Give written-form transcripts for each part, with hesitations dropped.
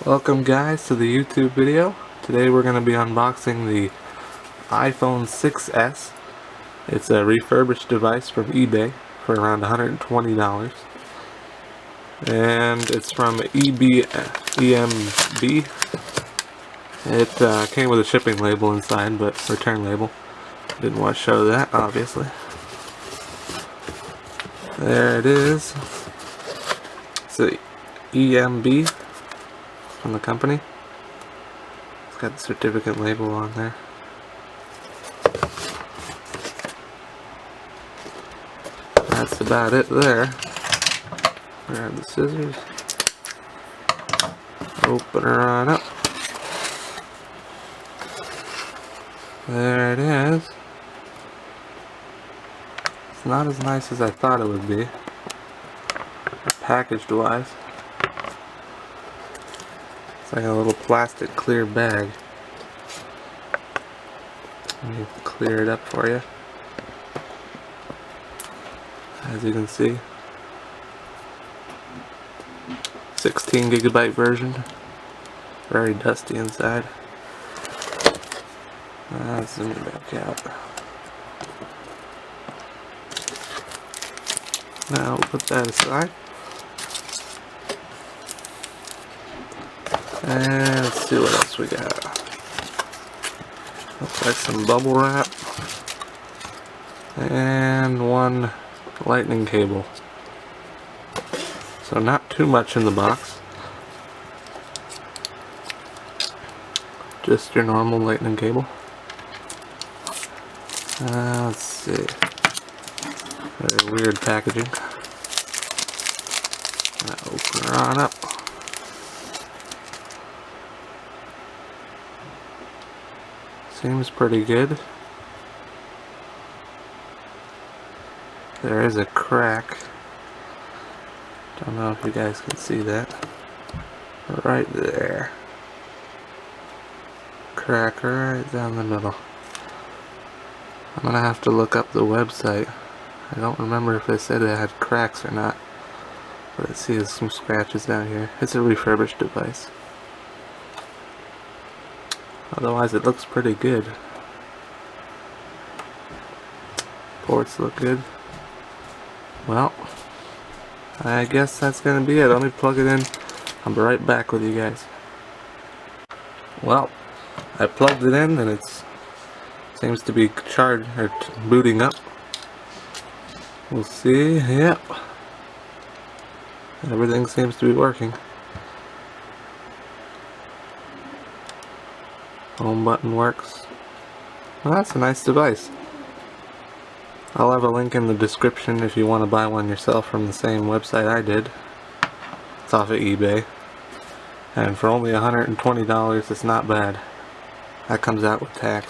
Welcome guys to the YouTube video. Today we're going to be unboxing the iPhone 6s. It's a refurbished device from eBay for around $120. And it's from EMB. It came with a shipping label inside, but return label. Didn't want to show that, obviously. There it is. It's a EMB from the company. It's got the certificate label on there. That's about it there. Grab the scissors. Open her on up. There it is. It's not as nice as I thought it would be, packaged wise. It's like a little plastic clear bag. Let me clear it up for you. As you can see, 16 gigabyte version. Very dusty inside. Let's zoom it back out. Now we'll put that aside. And let's see what else we got. Looks like some bubble wrap. And one lightning cable. So not too much in the box. Just your normal lightning cable. Let's see. Very weird packaging. Open her on up. Seems pretty good. There is a crack. Don't know if you guys can see that. Right there. Crack right down the middle. I'm gonna have to look up the website. I don't remember if they said it had cracks or not. But I see some scratches down here. It's a refurbished device. Otherwise it looks pretty good. Ports look good. Well, I guess that's gonna be it. Let me plug it in. I'll be right back with you guys. Well, I plugged it in and it seems to be charged or booting up. We'll see. Yep. Everything seems to be working. Home button works. Well, that's a nice device. I'll have a link in the description if you want to buy one yourself from the same website I did. It's off of eBay. And for only $120, it's not bad. That comes out with tax.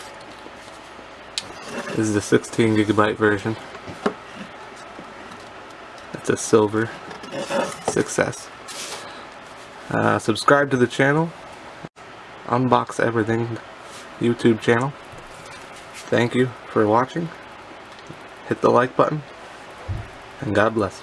This is the 16 gigabyte version. It's a silver 6S. Subscribe to the channel. Unbox Everything YouTube channel. Thank you for watching. Hit the like button, and God bless.